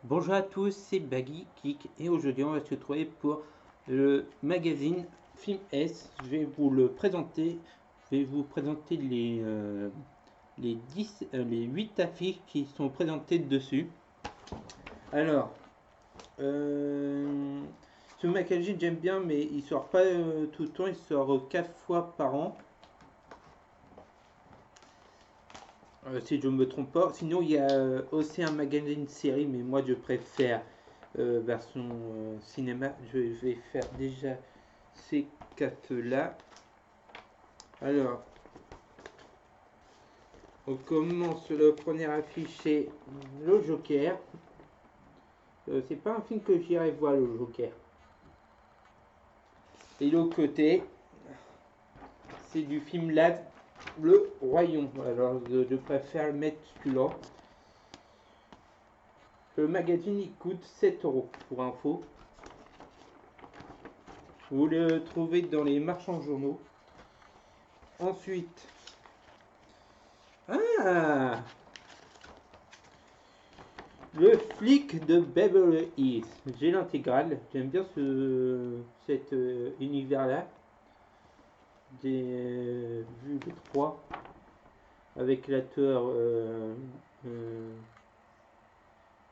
Bonjour à tous, c'est Baggy Geek et aujourd'hui on va se retrouver pour le magazine Film S. Je vais vous le présenter. Je vais vous présenter les 8 affiches qui sont présentées dessus. Alors, euh, ce magazine j'aime bien, mais il sort pas tout le temps, il sort 4 fois par an. Si je ne me trompe pas. Sinon, il y a aussi un magazine série, mais moi je préfère version cinéma. Je vais faire déjà ces quatre là. Alors, on commence le premier affiche, c'est Le Joker. C'est pas un film que j'irai voir, Le Joker. Et l'autre côté, c'est du film là, Le Royaume. Alors, je préfère mettre celui-là. Le magazine il coûte 7 € pour info. Vous le trouvez dans les marchands de journaux. Ensuite, le flic de Beverly Hills. J'ai l'intégrale. J'aime bien cet univers-là. J'ai vu les trois avec l'acteur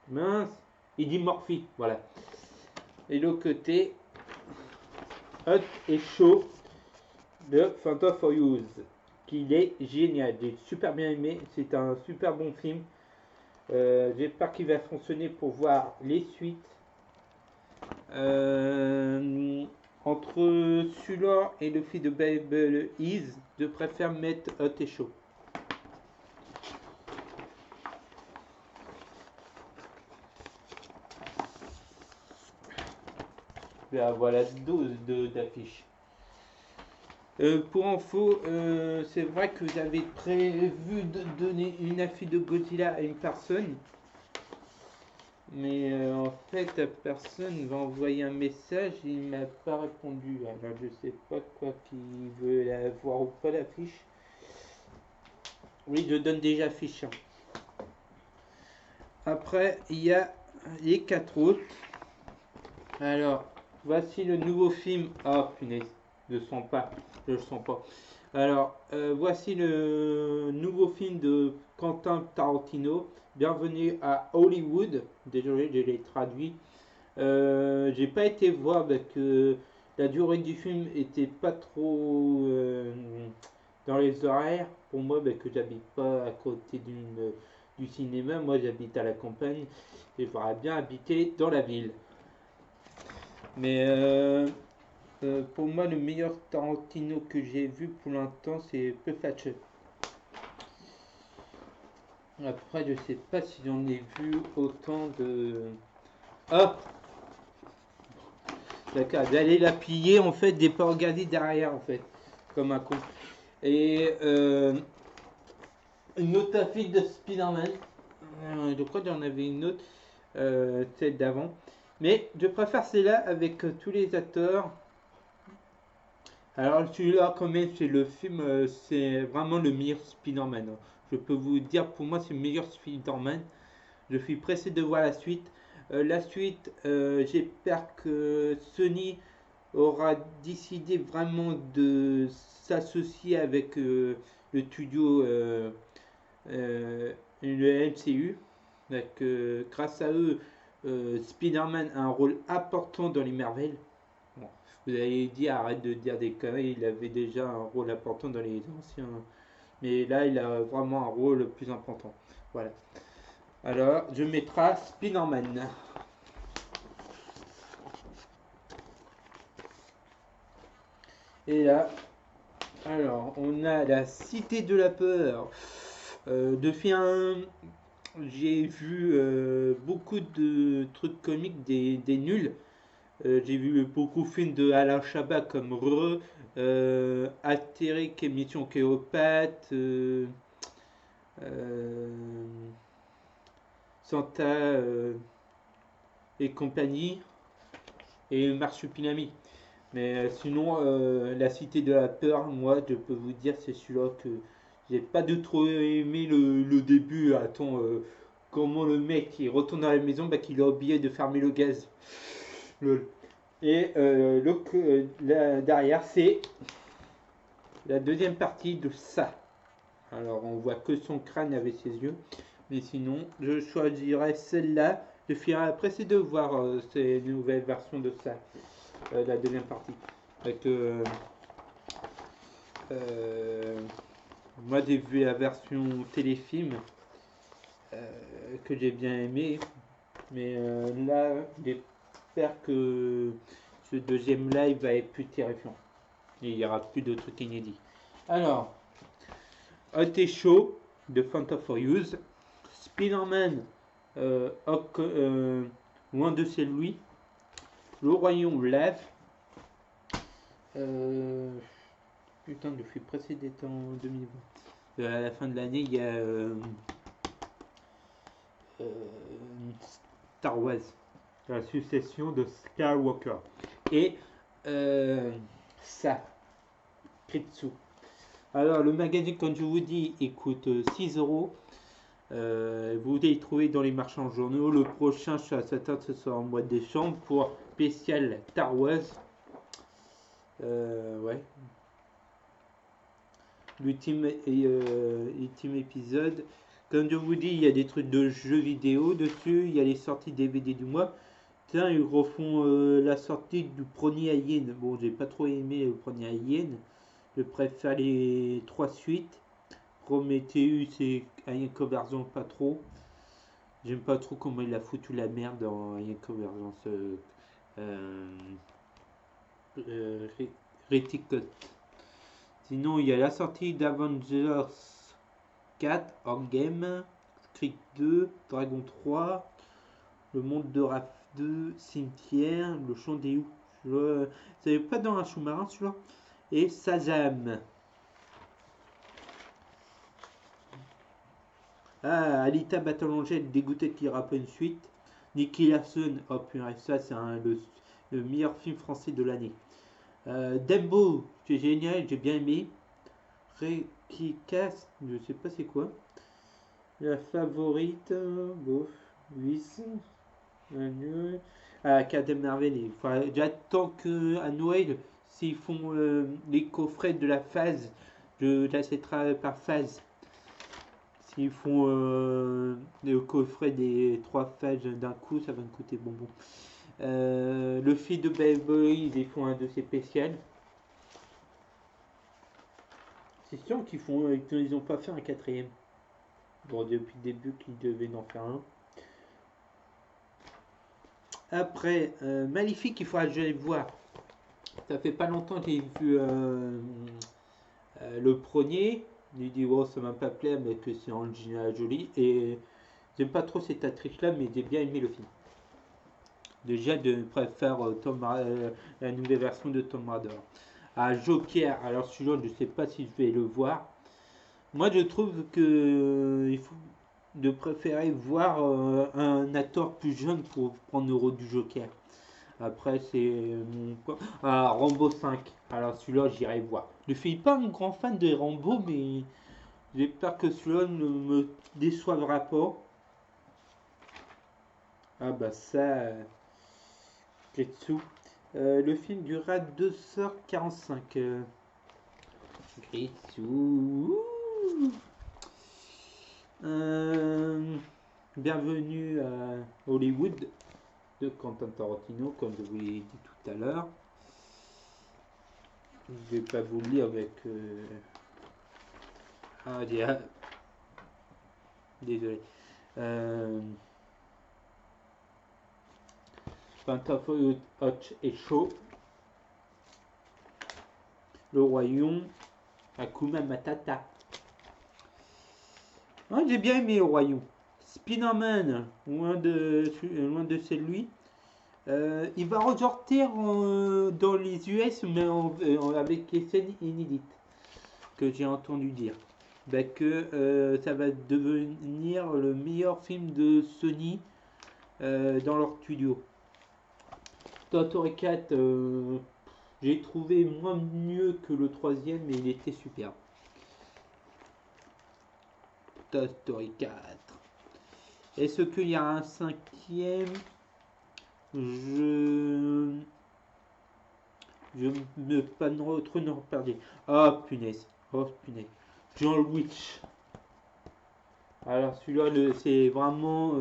mince, Eddie Murphy. Voilà. Et l'autre côté, Hot et Chaud de Phantom for Use. Qu'il est génial. J'ai super bien aimé. C'est un super bon film. J'espère qu'il va fonctionner pour voir les suites. Entre celui-là et le film de Beverly Hills, je préfère mettre Hot et Chaud. Là, voilà 12 d'affiches. Pour info, c'est vrai que j'avais prévu de donner une affiche de Godzilla à une personne. Mais en fait, la personne va envoyer un message et il m'a pas répondu. Alors je sais pas quoi qu'il veut la voir ou pas l'affiche. Oui, je donne déjà affiche. Après, il y a les 4 autres. Alors, voici le nouveau film. Oh punaise, je le sens pas. Je le sens pas. Alors, voici le nouveau film de Quentin Tarantino. Bienvenue à Hollywood. Désolé, je l'ai traduit. J'ai pas été voir parce que la durée du film était pas trop dans les horaires pour moi parce que j'habite pas à côté du cinéma. Moi, j'habite à la campagne et j'aimerais bien habiter dans la ville. Mais pour moi, le meilleur Tarantino que j'ai vu pour l'instant, c'est Peu Fatcher. Après, je sais pas si j'en ai vu autant de. Hop! D'accord, d'aller la piller en fait, de pas regarder derrière en fait, comme un con. Et une autre affiche de Spider-Man. Je crois que j'en avais une autre, celle d'avant. Mais je préfère celle-là avec tous les acteurs. Alors celui-là quand même c'est le film, c'est vraiment le meilleur Spider-Man. Je peux vous dire pour moi c'est le meilleur Spider-Man. Je suis pressé de voir la suite. J'espère que Sony aura décidé vraiment de s'associer avec le studio, le MCU. Donc, grâce à eux, Spider-Man a un rôle important dans les Marvel. Bon, vous allez dire, arrête de dire des conneries, il avait déjà un rôle important dans les anciens. Mais là, il a vraiment un rôle plus important. Voilà. Alors, je mettrai Spider-Man. Et là, alors, on a la Cité de la Peur. De film, j'ai vu beaucoup de trucs comiques, des nuls. J'ai vu beaucoup de films de Alain Chabat comme Astérix et Mission Cléopâtre, euh, Santa et compagnie, et Marsupilami. Mais sinon, La Cité de la Peur, moi, je peux vous dire, c'est celui-là que j'ai pas du tout aimé le début. Attends, comment le mec qui retourne dans la maison, bah, qu'il a oublié de fermer le gaz. Lol. Et derrière, c'est la deuxième partie de ça. Alors, on voit que son crâne avec ses yeux. Mais sinon, je choisirais celle-là. Je ferai après ces deux voir ces nouvelles versions de ça. La deuxième partie. Avec, moi, j'ai vu la version téléfilm que j'ai bien aimé. Mais là, j'espère que ce deuxième live va être plus terrifiant. Et il n'y aura plus de trucs inédits. Alors, Hot et Chaud de Phantom for Use. Spider-Man, loin de chez lui. Le Royaume Lave. Putain, le film précédent en 2020. À la fin de l'année, il y a Star Wars, la succession de Skywalker. Et ça, Kritsu. Alors, le magazine, comme je vous dis, il coûte 6 euros. Vous pouvez y trouver dans les marchands journaux. Le prochain, je suis à certain que ce sera en mois de décembre pour spécial Star Wars. Ouais. L'ultime épisode. Comme je vous dis, il y a des trucs de jeux vidéo dessus. Il y a les sorties DVD du mois. Tiens, ils refont la sortie du premier Alien. Bon, j'ai pas trop aimé le premier Alien. Je préfère les 3 suites. Prometheus et Alien Convergence pas trop. J'aime pas trop comment il a foutu la merde dans Alien Convergence. Reticot. Sinon, il y a la sortie d'Avengers 4, Endgame, Creed 2, Dragon 3, Le Monde de Raph 2, Cimetière, Le Chant des Loups. C'est pas dans un sous-marin celui-là. Et Shazam. Ah, Alita Battle Angel, dégoûté qu'il n'y aura pas une suite. Nicky Larson, oh purée, ça c'est le meilleur film français de l'année. Dembo, c'est génial, j'ai bien aimé. Rekikas, je sais pas c'est quoi. La favorite, bof, 800. Captain Marvel, j'attends que à Noël, s'ils font les coffrets de la phase, je l'achèterai par phase. S'ils font le coffret des 3 phases d'un coup, ça va me coûter bonbon. Le film de Bad Boy, ils font un dossier spécial. C'est sûr qu'ils n'ont pas fait un 4ème. Bon, depuis le début qu'ils devaient en faire un. Après, Maléfique, il faudra que j'aille voir. Ça fait pas longtemps que j'ai vu le premier. J'ai dit, oh, ça m'a pas plu, mais que c'est Angelina Jolie. Et j'aime pas trop cette actrice-là, mais j'ai bien aimé le film. Déjà, je préfère la nouvelle version de Tom Raider. À Joker, alors celui-là, je sais pas si je vais le voir. Moi, je trouve que il faut de préférer voir un acteur plus jeune pour prendre le rôle du Joker. Après, c'est mon. Rambo 5. Alors, celui-là, j'irai voir. Je suis pas un grand fan de Rambo, mais j'espère que celui-là ne me déçoivra pas. Ah, bah, ça. Ketsu. Le film durera 2h45. Ketsu. Bienvenue à Hollywood de Quentin Tarantino, comme je vous l'ai dit tout à l'heure. Je vais pas vous le lire avec. Désolé. Quentin Hot et Chaud. Le Royaume. Akuma Matata. Ouais, j'ai bien aimé le Royaume. Spider-Man, loin de chez lui. Il va ressortir dans les US, mais avec les scènes inédites que j'ai entendu dire. Bah, que ça va devenir le meilleur film de Sony dans leur studio. Toy Story 4, j'ai trouvé moins mieux que le troisième, mais il était superbe. Toy Story 4. Est-ce qu'il y a un cinquième? Je ne pas trop ne perdre. Oh punaise. Oh punaise. John Witch. Alors celui-là, c'est vraiment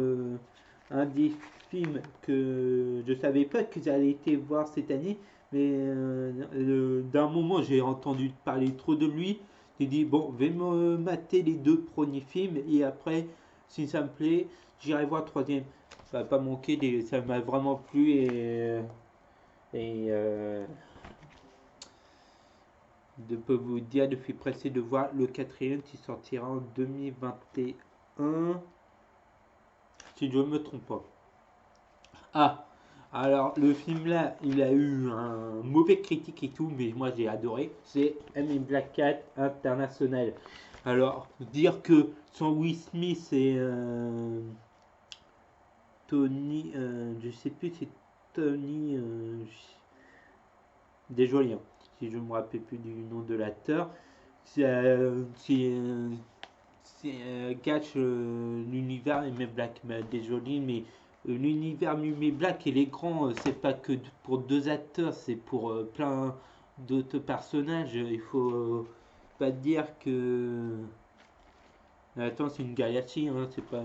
un des films que je savais pas que j'allais été voir cette année, mais d'un moment j'ai entendu parler trop de lui. J'ai dit bon, je vais me mater les 2 premiers films et après, si ça me plaît, j'irai voir le troisième. Ça va pas manquer, ça m'a vraiment plu et je peux vous dire, je suis pressé de voir le quatrième qui sortira en 2021, si je ne me trompe pas. Ah, alors le film là, il a eu un mauvais critique et tout, mais moi j'ai adoré. C'est M Black Cat International. Alors, dire que son Will Smith et Tony, je sais plus, c'est Tony Desjoliins, si je me rappelle plus du nom de l'acteur. Gâche l'univers et Black, désolé, mais l'univers Mummy Black et les grands, c'est pas que pour 2 acteurs, c'est pour plein d'autres personnages. Il faut pas dire que. Attends, c'est une galaxie, hein, c'est pas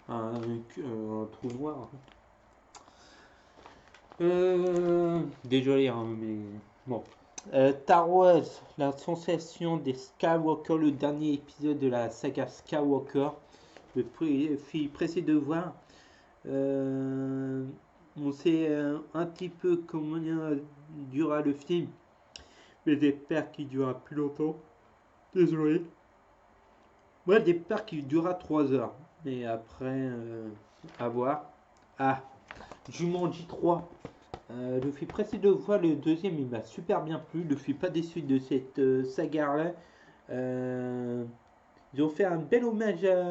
un trou noir. Désolé, hein, mais bon. Star Wars, la sensation des Skywalker, le dernier épisode de la saga Skywalker. Je suis pressé de voir. On sait un petit peu comment durera le film, mais j'espère qu'il durera plus longtemps. Désolé. Moi, j'espère qu'il durera 3 heures. Mais après, à voir. Ah, Jumanji 3. Je suis pressé de voir le deuxième, il m'a super bien plu. Je suis pas déçu de cette saga-là. Ils ont fait un bel hommage à.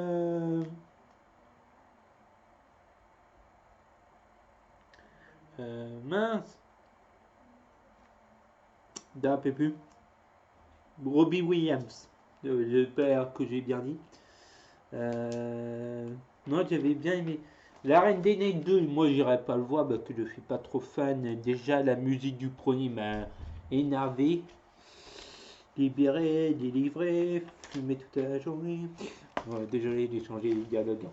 Mince, d'un peu plus. Robbie Williams, j'espère que j'ai bien dit. Non, j'avais bien aimé. La Reine des Neiges 2, moi j'irai pas le voir parce que je suis pas trop fan. Déjà, la musique du premier m'a énervé. Libéré, délivré, fumé toute la journée. Ouais, désolé j'ai changé les dialogues.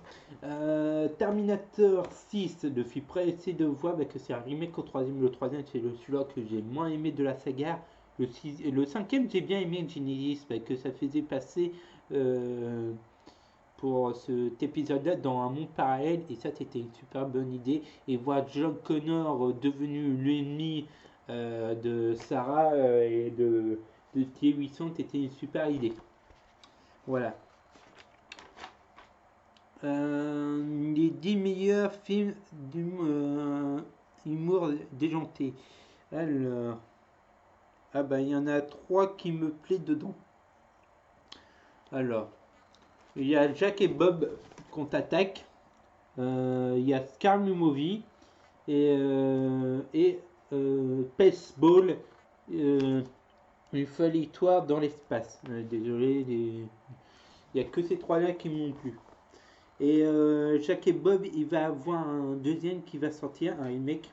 Terminator 6, je suis pressé de voir parce que c'est un remake au troisième. Le troisième, c'est celui-là que j'ai moins aimé de la saga. Le cinquième, j'ai bien aimé Genesis parce que ça faisait passer pour cet épisode-là dans un monde parallèle et ça, c'était une super bonne idée. Et voir John Connor devenu l'ennemi de Sarah et de T800 était une super idée. Voilà. Les 10 meilleurs films d'humour déjanté. Alors. Ah bah il y en a 3 qui me plaisent dedans. Alors. Il y a Jack et Bob qu'on attaque. Il y a Scary Movie. Et Paceball. Une folle histoire dans l'espace. Désolé, il n'y a que ces 3-là qui m'ont plu. Et Jack et Bob, il va avoir un deuxième qui va sortir, un remake,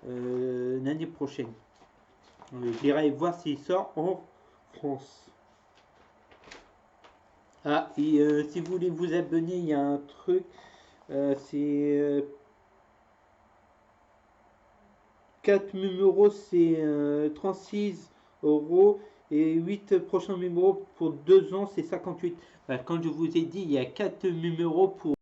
l'année prochaine. J'irai voir s'il sort en France. Ah, et si vous voulez vous abonner, il y a un truc, c'est 4 numéros, c'est 36 euros. Et 8 prochains numéros pour 2 ans, c'est 58. Comme je vous ai dit, il y a 4 numéros pour